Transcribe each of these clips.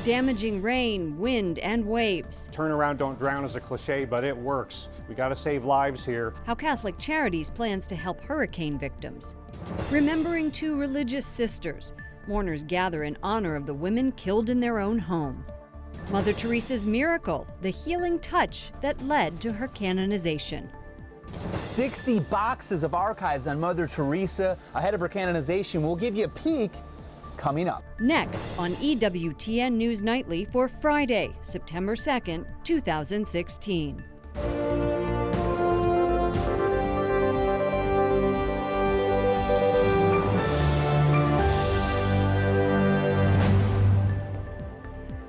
Damaging rain, wind, and waves. Turn around, don't drown is a cliche, but it works. We got to save lives here. How Catholic Charities plans to help hurricane victims. Remembering two religious sisters. Mourners gather in honor of the women killed in their own home. Mother Teresa's miracle, the healing touch that led to her canonization. 60 boxes of archives on Mother Teresa ahead of her canonization. We'll give you a peek coming up. Next on EWTN News Nightly for Friday, September 2nd, 2016.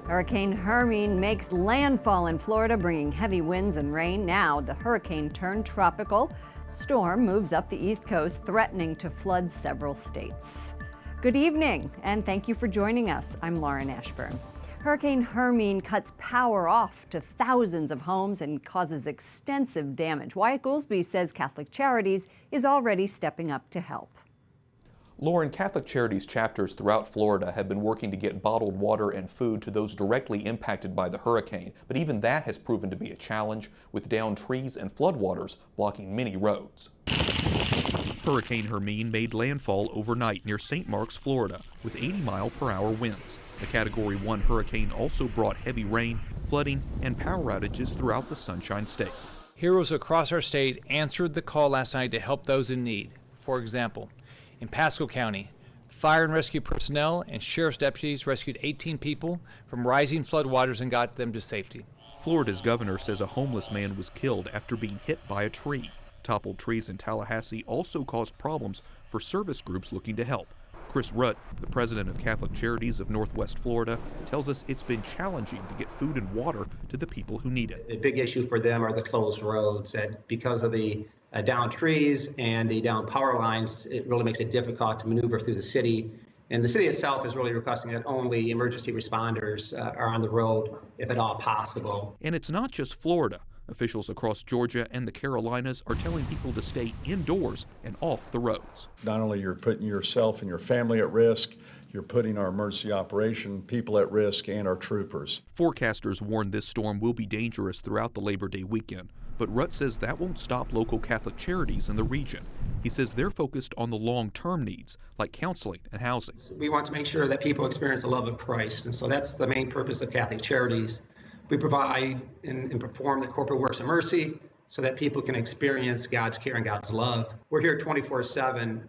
Hurricane Hermine makes landfall in Florida, bringing heavy winds and rain. Now the hurricane turned tropical. Storm moves up the East Coast, threatening to flood several states. Good evening, and thank you for joining us. I'm Lauren Ashburn. Hurricane Hermine cuts power off to thousands of homes and causes extensive damage. Wyatt Goolsbee says Catholic Charities is already stepping up to help. Lauren, Catholic Charities chapters throughout Florida have been working to get bottled water and food to those directly impacted by the hurricane, but even that has proven to be a challenge, with downed trees and floodwaters blocking many roads. Hurricane Hermine made landfall overnight near St. Marks, Florida, with 80-mile-per-hour winds. The Category 1 hurricane also brought heavy rain, flooding, and power outages throughout the Sunshine State. Heroes across our state answered the call last night to help those in need. For example, in Pasco County, fire and rescue personnel and sheriff's deputies rescued 18 people from rising floodwaters and got them to safety. Florida's governor says a homeless man was killed after being hit by a tree. Toppled trees in Tallahassee also caused problems for service groups looking to help. Chris Rutt, the president of Catholic Charities of Northwest Florida, tells us it's been challenging to get food and water to the people who need it. The big issue for them are the closed roads, and because of the downed trees and the downed power lines, it really makes it difficult to maneuver through the city. And the city itself is really requesting that only emergency responders are on the road, if at all possible. And it's not just Florida. Officials across Georgia and the Carolinas are telling people to stay indoors and off the roads. Not only you're putting yourself and your family at risk, you're putting our emergency operation people at risk and our troopers. Forecasters warn this storm will be dangerous throughout the Labor Day weekend, but Rutt says that won't stop local Catholic Charities in the region. He says they're focused on the long-term needs, like counseling and housing. We want to make sure that people experience the love of Christ, and so that's the main purpose of Catholic Charities. We provide and perform the corporate works of mercy so that people can experience God's care and God's love. We're here 24/7.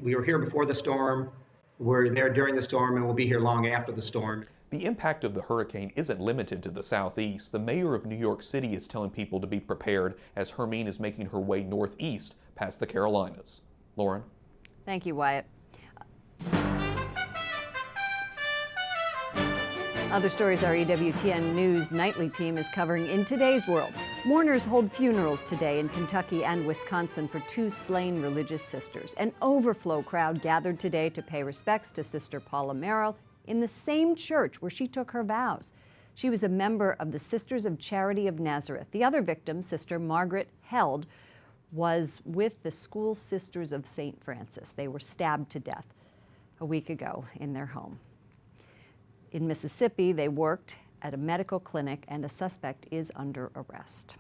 We were here before the storm, we're there during the storm, and we'll be here long after the storm. The impact of the hurricane isn't limited to the southeast. The mayor of New York City is telling people to be prepared as Hermine is making her way northeast past the Carolinas. Lauren? Thank you, Wyatt. Other stories our EWTN News Nightly team is covering in today's world. Mourners hold funerals today in Kentucky and Wisconsin for two slain religious sisters. An overflow crowd gathered today to pay respects to Sister Paula Merrill in the same church where she took her vows. She was a member of the Sisters of Charity of Nazareth. The other victim, Sister Margaret Held, was with the School Sisters of St. Francis. They were stabbed to death a week ago in their home. In Mississippi, they worked at a medical clinic and a suspect is under arrest.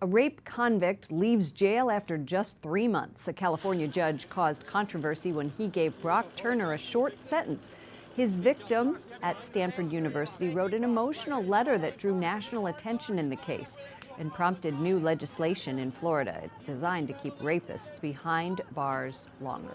A rape convict leaves jail after just 3 months. A California judge caused controversy when he gave Brock Turner a short sentence. His victim at Stanford University wrote an emotional letter that drew national attention in the case and prompted new legislation in Florida designed to keep rapists behind bars longer.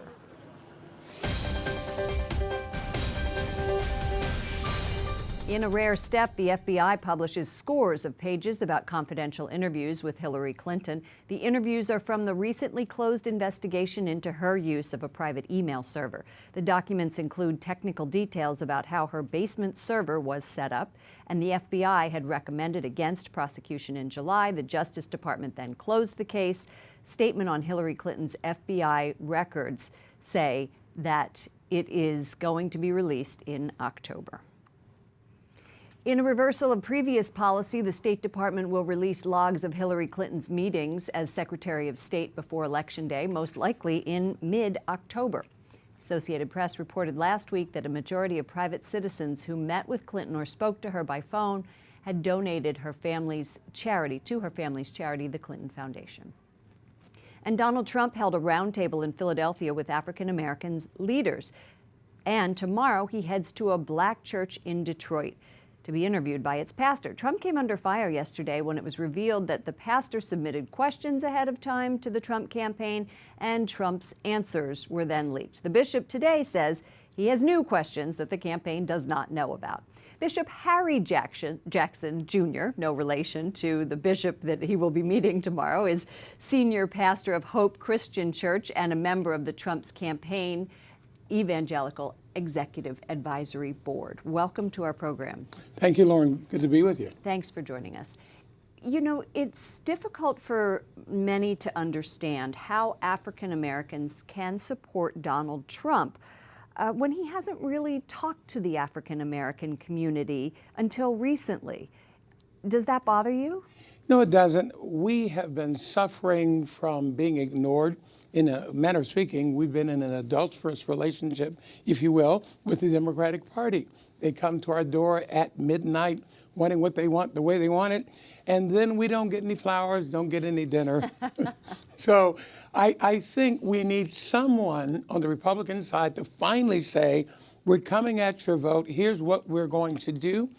In a rare step, the FBI publishes scores of pages about confidential interviews with Hillary Clinton. The interviews are from the recently closed investigation into her use of a private email server. The documents include technical details about how her basement server was set up, and the FBI had recommended against prosecution in July. The Justice Department then closed the case. Statement on Hillary Clinton's FBI records say that it is going to be released in October. In a reversal of previous policy, the State Department will release logs of Hillary Clinton's meetings as Secretary of State before Election Day, most likely in mid-October. Associated Press reported last week that a majority of private citizens who met with Clinton or spoke to her by phone had donated her family's charity, the Clinton Foundation. And Donald Trump held a roundtable in Philadelphia with African American leaders. And tomorrow he heads to a black church in Detroit to be interviewed by its pastor. Trump came under fire yesterday when it was revealed that the pastor submitted questions ahead of time to the Trump campaign, and Trump's answers were then leaked. The bishop today says he has new questions that the campaign does not know about. Bishop Harry Jackson Jr., no relation to the bishop that he will be meeting tomorrow, is senior pastor of Hope Christian Church and a member of the Trump's campaign Evangelical Executive Advisory Board. Welcome to our program. Thank you, Lauren. Good to be with you. Thanks for joining us. You know, it's difficult for many to understand how African Americans can support Donald Trump when he hasn't really talked to the African American community until recently. Does that bother you? No, it doesn't. We have been suffering from being ignored. In a manner of speaking, we've been in an adulterous relationship, if you will, with the Democratic Party. They come to our door at midnight wanting what they want, the way they want it, and then we don't get any flowers, don't get any dinner. So I think we need someone on the Republican side to finally say, we're coming at your vote, here's what we're going to do.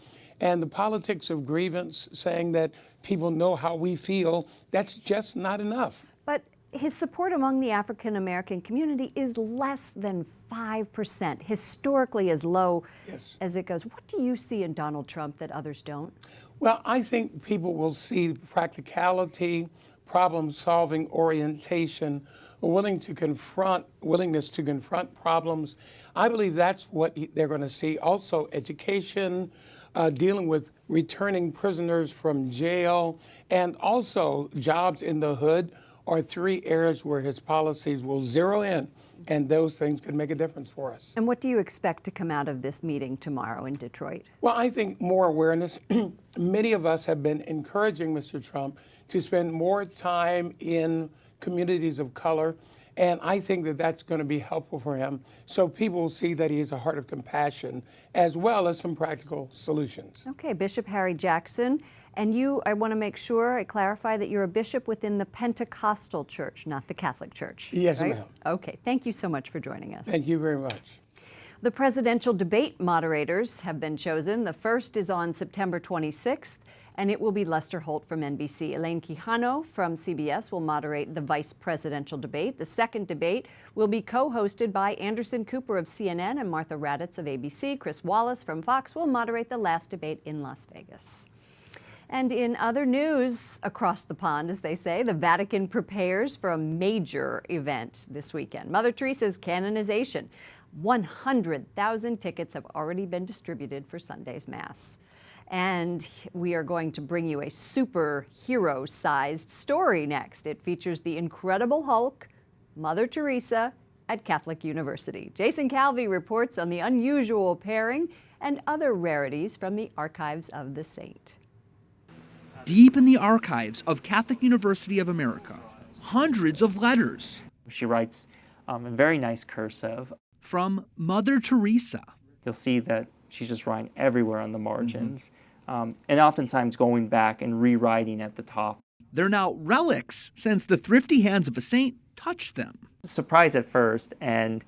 And the politics of grievance, saying that people know how we feel, that's just not enough. But his support among the African American community is less than 5%, historically as low as it goes. What do you see in Donald Trump that others don't? Well, I think people will see practicality, problem-solving orientation, a willingness to confront problems. I believe that's what they're going to see. Also, education, dealing with returning prisoners from jail, and also jobs in the hood are three areas where his policies will zero in, and those things could make a difference for us. And what do you expect to come out of this meeting tomorrow in Detroit? Well, I think more awareness. Many of us have been encouraging Mr. Trump to spend more time in communities of color, and I think that that's going to be helpful for him, so people will see that he has a heart of compassion as well as some practical solutions. Okay, Bishop Harry Jackson. And you, I want to make sure I clarify that you're a bishop within the Pentecostal Church, not the Catholic Church. Yes, right? ma'am. Okay, thank you so much for joining us. Thank you very much. The presidential debate moderators have been chosen. The first is on September 26th, and it will be Lester Holt from NBC. Elaine Quijano from CBS will moderate the vice presidential debate. The second debate will be co-hosted by Anderson Cooper of CNN and Martha Raddatz of ABC. Chris Wallace from Fox will moderate the last debate in Las Vegas. And in other news across the pond, as they say, the Vatican prepares for a major event this weekend. Mother Teresa's canonization. 100,000 tickets have already been distributed for Sunday's Mass. And we are going to bring you a superhero-sized story next. It features the Incredible Hulk, Mother Teresa, at Catholic University. Jason Calvi reports on the unusual pairing and other rarities from the archives of the saint. Deep in the archives of Catholic University of America, hundreds of letters. She writes in very nice cursive. From Mother Teresa. You'll see that she's just writing everywhere on the margins, and oftentimes going back and rewriting at the top. They're now relics since the thrifty hands of a saint touched them. Surprised at first and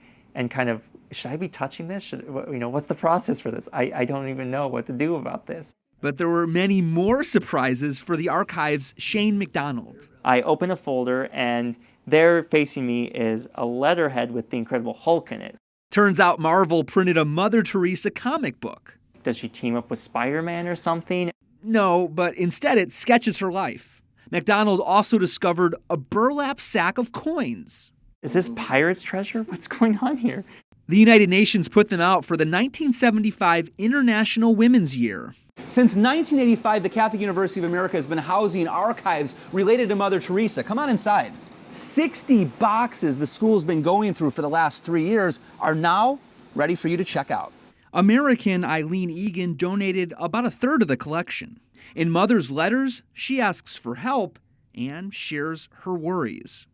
kind of, should I be touching this? What's the process for this? I don't even know what to do about this. But there were many more surprises for the archive's Shane McDonald. I open a folder, and there facing me is a letterhead with the Incredible Hulk in it. Turns out Marvel printed a Mother Teresa comic book. Does she team up with Spider-Man or something? No, but instead it sketches her life. McDonald also discovered a burlap sack of coins. Is this pirate's treasure? What's going on here? The United Nations put them out for the 1975 International Women's Year. Since 1985, the Catholic University of America has been housing archives related to Mother Teresa. Come on inside. 60 boxes the school's been going through for the last 3 years are now ready for you to check out. American Eileen Egan donated about a third of the collection. In Mother's letters, she asks for help and shares her worries.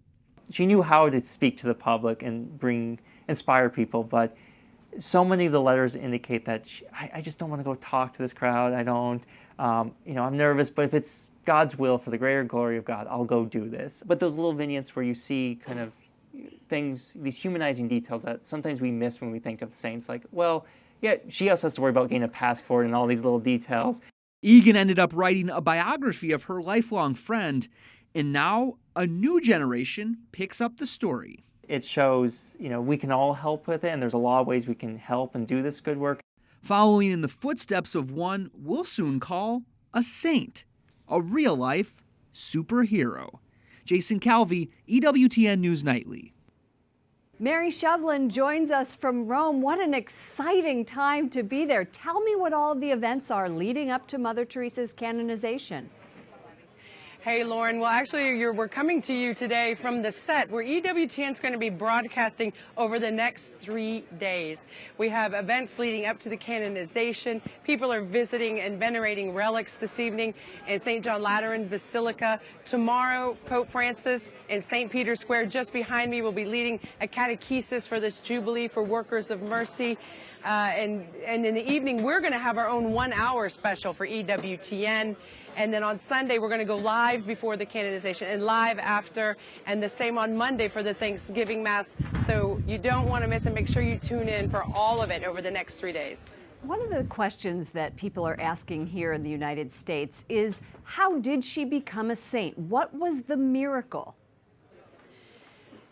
She knew how to speak to the public and bring inspire people. But so many of the letters indicate that I just don't want to go talk to this crowd. I don't, I'm nervous, but if it's God's will for the greater glory of God, I'll go do this. But those little vignettes where you see kind of things, these humanizing details that sometimes we miss when we think of saints, like, well, yeah, she also has to worry about getting a passport and all these little details. Egan ended up writing a biography of her lifelong friend, and now a new generation picks up the story. It shows, we can all help with it, and there's a lot of ways we can help and do this good work. Following in the footsteps of one we'll soon call a saint, a real-life superhero. Jason Calvi, EWTN News Nightly. Mary Shovlin joins us from Rome. What an exciting time to be there. Tell me what all the events are leading up to Mother Teresa's canonization. Hey, Lauren. Well, actually, we're coming to you today from the set where EWTN is going to be broadcasting over the next 3 days. We have events leading up to the canonization. People are visiting and venerating relics this evening in St. John Lateran Basilica. Tomorrow, Pope Francis in St. Peter's Square, just behind me, will be leading a catechesis for this Jubilee for Workers of Mercy. And in the evening, we're going to have our own 1 hour special for EWTN. And then on Sunday, we're going to go live before the canonization and live after, and the same on Monday for the Thanksgiving Mass. So you don't want to miss it. Make sure you tune in for all of it over the next 3 days. One of the questions that people are asking here in the United States is, how did she become a saint? What was the miracle?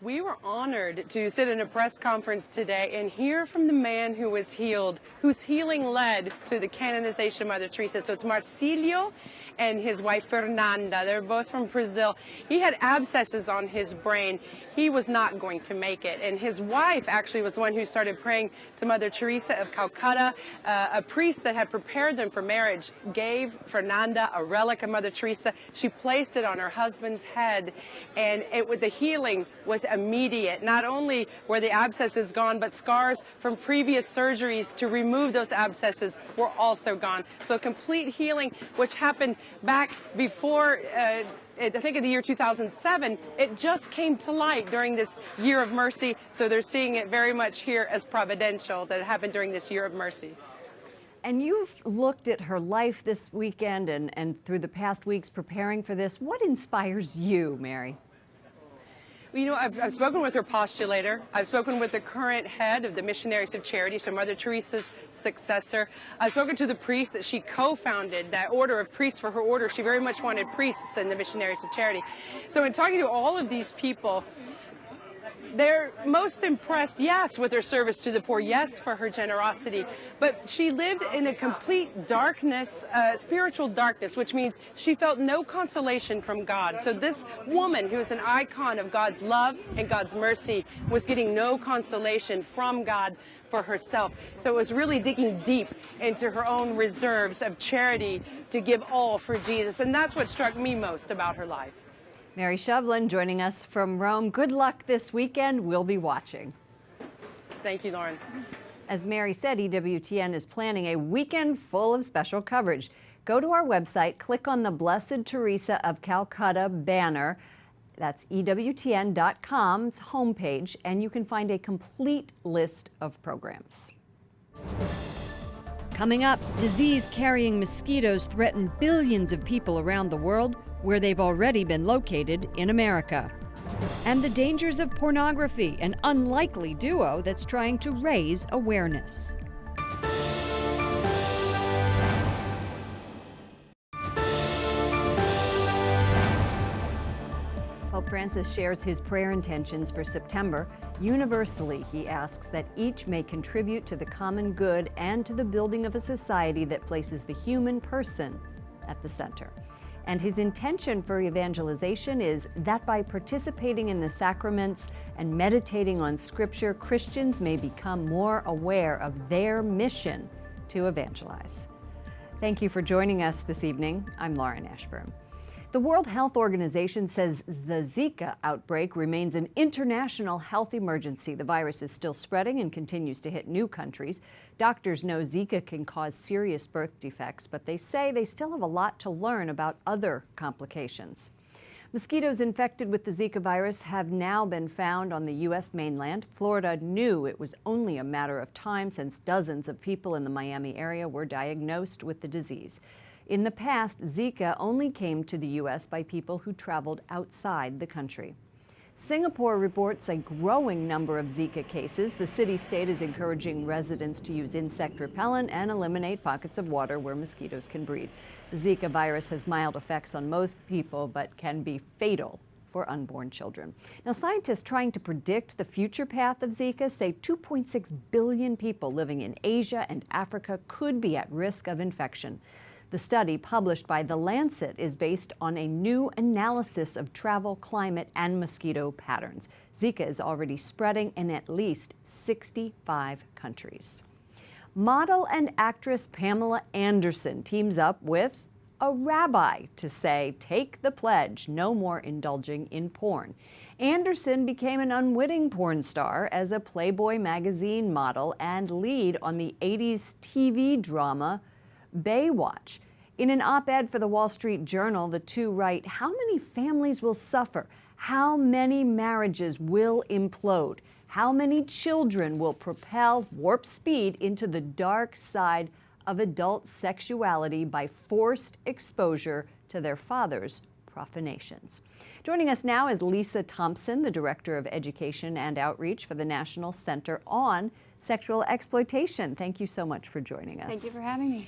We were honored to sit in a press conference today and hear from the man who was healed, whose healing led to the canonization of Mother Teresa. So it's Marcílio and his wife Fernanda. They're both from Brazil. He had abscesses on his brain. He was not going to make it. And his wife actually was the one who started praying to Mother Teresa of Calcutta. A priest that had prepared them for marriage gave Fernanda a relic of Mother Teresa. She placed it on her husband's head, and the healing was immediate. Not only were the abscesses gone, but scars from previous surgeries to remove those abscesses were also gone. So a complete healing, which happened back before, I think in the year 2007, it just came to light during this year of mercy. So they're seeing it very much here as providential that it happened during this year of mercy. And you've looked at her life this weekend and through the past weeks preparing for this. What inspires you, Mary? I've spoken with her postulator. I've spoken with the current head of the Missionaries of Charity, so Mother Teresa's successor. I've spoken to the priest that she co-founded, that order of priests for her order. She very much wanted priests in the Missionaries of Charity. So in talking to all of these people, they're most impressed, yes, with her service to the poor, yes, for her generosity, but she lived in a complete darkness, spiritual darkness, which means she felt no consolation from God. So this woman, who is an icon of God's love and God's mercy, was getting no consolation from God for herself. So it was really digging deep into her own reserves of charity to give all for Jesus, and that's what struck me most about her life. Mary Shovlin joining us from Rome. Good luck this weekend. We'll be watching. Thank you, Lauren. As Mary said, EWTN is planning a weekend full of special coverage. Go to our website, click on the Blessed Teresa of Calcutta banner. That's EWTN.com's homepage, and you can find a complete list of programs. Coming up, disease-carrying mosquitoes threaten billions of people around the world, where they've already been located in America. And the dangers of pornography, an unlikely duo that's trying to raise awareness. Pope Francis shares his prayer intentions for September. Universally, he asks that each may contribute to the common good and to the building of a society that places the human person at the center. And his intention for evangelization is that by participating in the sacraments and meditating on Scripture, Christians may become more aware of their mission to evangelize. Thank you for joining us this evening. I'm Lauren Ashburn. The World Health Organization says the Zika outbreak remains an international health emergency. The virus is still spreading and continues to hit new countries. Doctors know Zika can cause serious birth defects, but they say they still have a lot to learn about other complications. Mosquitoes infected with the Zika virus have now been found on the U.S. mainland. Florida knew it was only a matter of time since dozens of people in the Miami area were diagnosed with the disease. In the past, Zika only came to the U.S. by people who traveled outside the country. Singapore reports a growing number of Zika cases. The city-state is encouraging residents to use insect repellent and eliminate pockets of water where mosquitoes can breed. The Zika virus has mild effects on most people, but can be fatal for unborn children. Now, scientists trying to predict the future path of Zika say 2.6 billion people living in Asia and Africa could be at risk of infection. The study, published by The Lancet, is based on a new analysis of travel, climate, and mosquito patterns. Zika is already spreading in at least 65 countries. Model and actress Pamela Anderson teams up with a rabbi to say, take the pledge, no more indulging in porn. Anderson became an unwitting porn star as a Playboy magazine model and lead on the 80s TV drama Baywatch. In an op-ed for the Wall Street Journal, the two write, how many families will suffer? How many marriages will implode? How many children will propel warp speed into the dark side of adult sexuality by forced exposure to their father's profanations? Joining us now is Lisa Thompson, the Director of Education and Outreach for the National Center on Sexual Exploitation. Thank you so much for joining us. Thank you for having me.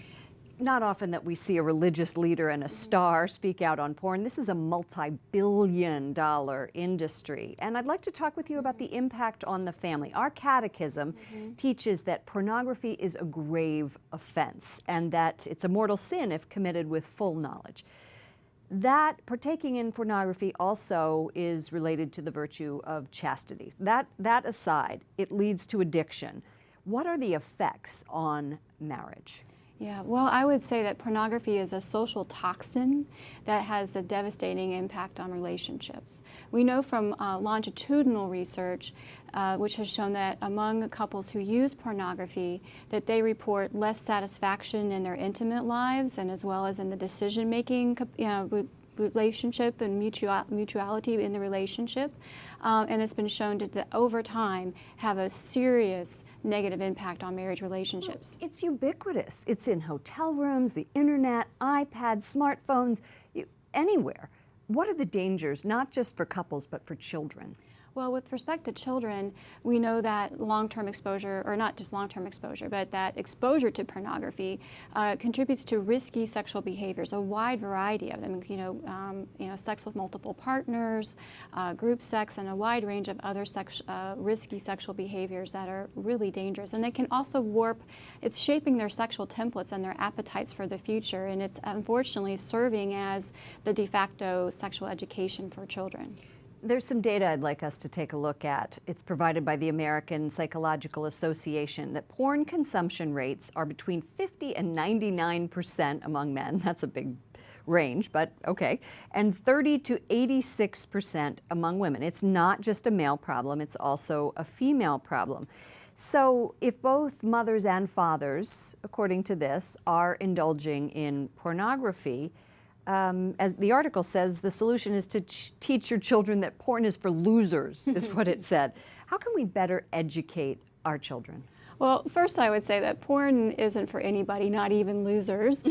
Not often that we see a religious leader and a star speak out on porn. This is a multi-billion-dollar industry. And I'd like to talk with you about the impact on the family. Our catechism teaches that pornography is a grave offense and that it's a mortal sin if committed with full knowledge. That partaking in pornography also is related to the virtue of chastity. That aside, it leads to addiction. What are the effects on marriage? Yeah, well, I would say that pornography is a social toxin that has a devastating impact on relationships. We know from longitudinal research, which has shown that among couples who use pornography, that they report less satisfaction in their intimate lives and as well as in the decision-making relationship and mutuality in the relationship. And it's been shown to, over time, have a serious negative impact on marriage relationships. It's ubiquitous. It's in hotel rooms, the internet, iPads, smartphones, anywhere. What are the dangers, not just for couples, but for children? Well, with respect to children, we know that long-term exposure, or not just long-term exposure, but that exposure to pornography contributes to risky sexual behaviors, a wide variety of them. Sex with multiple partners, group sex, and a wide range of other risky sexual behaviors that are really dangerous. And they can also warp. It's shaping their sexual templates and their appetites for the future, and it's unfortunately serving as the de facto sexual education for children. There's some data I'd like us to take a look at. It's provided by the American Psychological Association that porn consumption rates are between 50 and 99% among men. That's a big range, but okay. And 30 to 86% among women. It's not just a male problem, it's also a female problem. So if both mothers and fathers, according to this, are indulging in pornography, as the article says, the solution is to teach your children that porn is for losers, is what it said. How can we better educate our children? Well, first I would say that porn isn't for anybody, not even losers.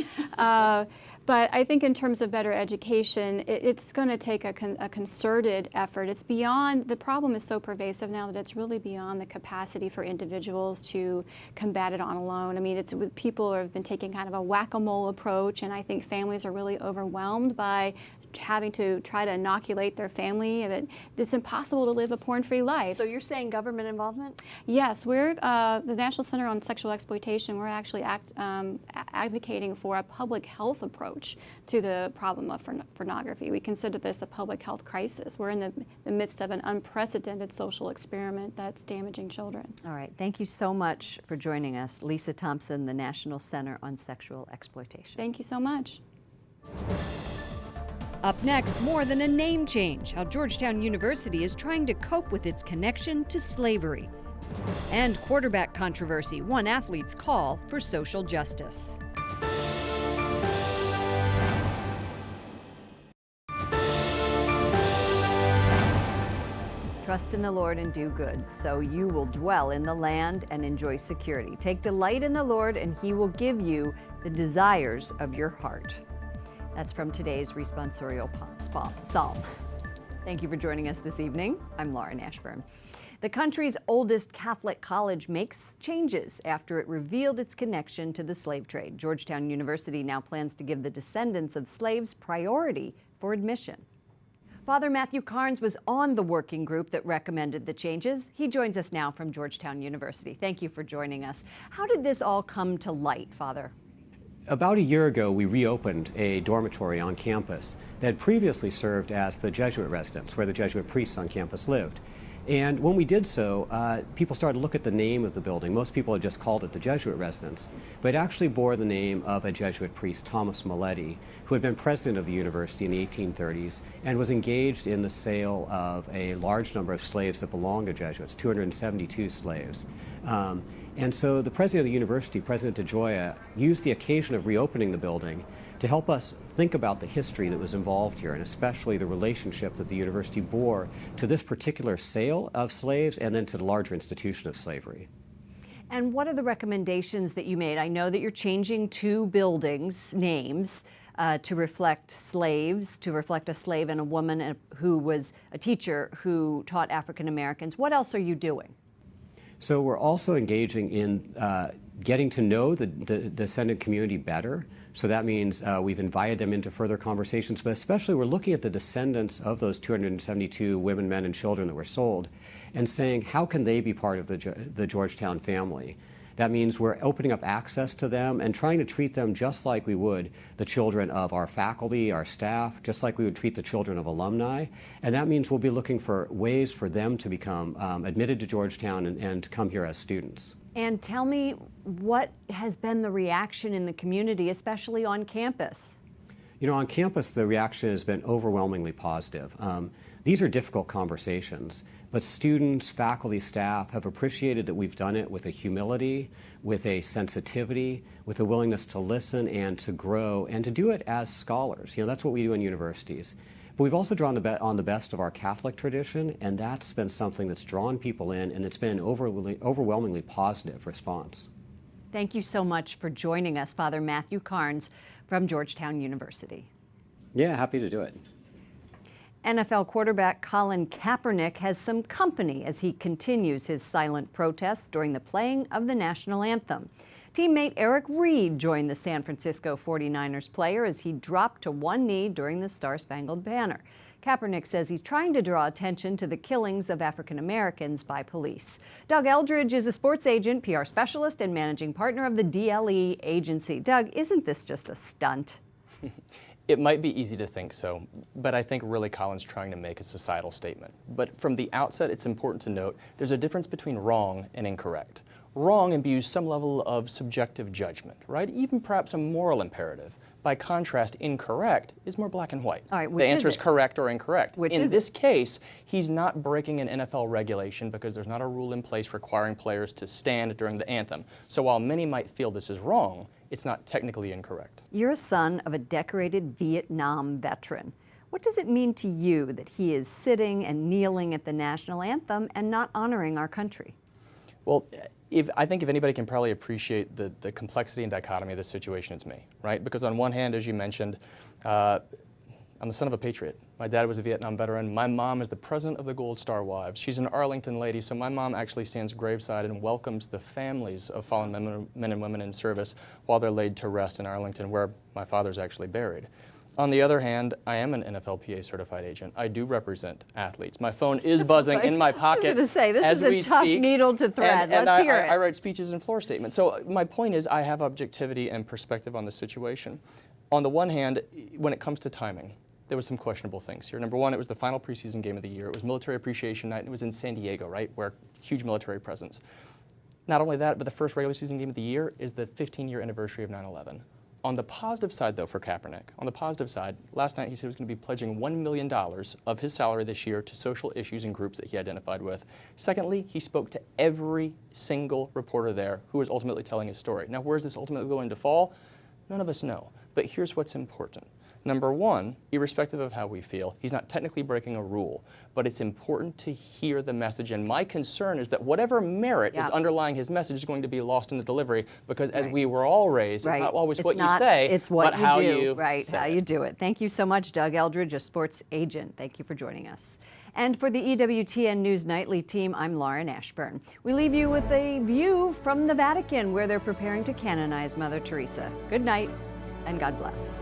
But I think in terms of better education, it's going to take a concerted effort. It's beyond, the problem is so pervasive now that it's really beyond the capacity for individuals to combat it on alone. I mean, people have been taking kind of a whack-a-mole approach, and I think families are really overwhelmed by having to try to inoculate their family. It's impossible to live a porn-free life. So you're saying government involvement? Yes, we're the National Center on Sexual Exploitation. We're actually advocating for a public health approach to the problem of pornography. We consider this a public health crisis. We're in the midst of an unprecedented social experiment that's damaging children. All right, thank you so much for joining us. Lisa Thompson, the National Center on Sexual Exploitation. Thank you so much. Up next, more than a name change, how Georgetown University is trying to cope with its connection to slavery. And quarterback controversy, one athlete's call for social justice. Trust in the Lord and do good, so you will dwell in the land and enjoy security. Take delight in the Lord, and he will give you the desires of your heart. That's from today's responsorial psalm. Thank you for joining us this evening. I'm Lauren Ashburn. The country's oldest Catholic college makes changes after it revealed its connection to the slave trade. Georgetown University now plans to give the descendants of slaves priority for admission. Father Matthew Carnes was on the working group that recommended the changes. He joins us now from Georgetown University. Thank you for joining us. How did this all come to light, Father? About a year ago, we reopened a dormitory on campus that had previously served as the Jesuit residence, where the Jesuit priests on campus lived. And when we did so, people started to look at the name of the building. Most people had just called it the Jesuit residence, but it actually bore the name of a Jesuit priest, Thomas Maletti, who had been president of the university in the 1830s and was engaged in the sale of a large number of slaves that belonged to Jesuits, 272 slaves. And so the president of the university, President DeGioia, used the occasion of reopening the building to help us think about the history that was involved here, and especially the relationship that the university bore to this particular sale of slaves and then to the larger institution of slavery. And what are the recommendations that you made? I know that you're changing two buildings' names to reflect slaves, to reflect a slave and a woman who was a teacher who taught African Americans. What else are you doing? So we're also engaging in getting to know the descendant community better. So that means we've invited them into further conversations, but especially we're looking at the descendants of those 272 women, men, and children that were sold and saying, how can they be part of the Georgetown family? That means we're opening up access to them and trying to treat them just like we would the children of our faculty, our staff, just like we would treat the children of alumni. And that means we'll be looking for ways for them to become admitted to Georgetown and to come here as students. And tell me, what has been the reaction in the community, especially on campus? You know, on campus, the reaction has been overwhelmingly positive. These are difficult conversations, but students, faculty, staff have appreciated that we've done it with a humility, with a sensitivity, with a willingness to listen and to grow, and to do it as scholars. You know, that's what we do in universities. But we've also drawn on the best of our Catholic tradition, and that's been something that's drawn people in, and it's been an overwhelmingly positive response. Thank you so much for joining us, Father Matthew Carnes from Georgetown University. Yeah, happy to do it. NFL quarterback Colin Kaepernick has some company as he continues his silent protests during the playing of the national anthem. Teammate Eric Reed joined the San Francisco 49ers player as he dropped to one knee during the Star-Spangled Banner. Kaepernick says he's trying to draw attention to the killings of African Americans by police. Doug Eldridge is a sports agent, PR specialist, and managing partner of the DLE agency. Doug, isn't this just a stunt? It might be easy to think so, but I think really Colin's trying to make a societal statement. But from the outset, it's important to note there's a difference between wrong and incorrect. Wrong imbues some level of subjective judgment, right? Even perhaps a moral imperative. By contrast, incorrect is more black and white. All right, the answer is correct or incorrect. In this case, he's not breaking an NFL regulation because there's not a rule in place requiring players to stand during the anthem. So while many might feel this is wrong, it's not technically incorrect. You're a son of a decorated Vietnam veteran. What does it mean to you that he is sitting and kneeling at the national anthem and not honoring our country? Well, I think if anybody can probably appreciate the complexity and dichotomy of this situation, it's me, right? Because on one hand, as you mentioned, I'm the son of a patriot. My dad was a Vietnam veteran. My mom is the president of the Gold Star Wives. She's an Arlington lady, so my mom actually stands graveside and welcomes the families of fallen men and women in service while they're laid to rest in Arlington, where my father's actually buried. On the other hand, I am an NFLPA certified agent. I do represent athletes. My phone is buzzing in my pocket. I was going to say, this as is a we tough speak, needle to thread. And Let's hear it. I write speeches and floor statements. So my point is I have objectivity and perspective on the situation. On the one hand, when it comes to timing, there was some questionable things here. Number one, it was the final preseason game of the year. It was Military Appreciation Night, and it was in San Diego, right, where huge military presence. Not only that, but the first regular season game of the year is the 15-year anniversary of 9/11. On the positive side, though, for Kaepernick, on the positive side, last night he said he was going to be pledging $1 million of his salary this year to social issues and groups that he identified with. Secondly, he spoke to every single reporter there who was ultimately telling his story. Now, where is this ultimately going to fall? None of us know. But here's what's important. Number one, irrespective of how we feel, he's not technically breaking a rule, but it's important to hear the message. And my concern is that whatever merit is underlying his message is going to be lost in the delivery, because as we were all raised, it's not always what you say, it's what but you how do. you Right, say how it. you do it. Thank you so much, Doug Eldridge, a sports agent. Thank you for joining us. And for the EWTN News Nightly team, I'm Lauren Ashburn. We leave you with a view from the Vatican, where they're preparing to canonize Mother Teresa. Good night, and God bless.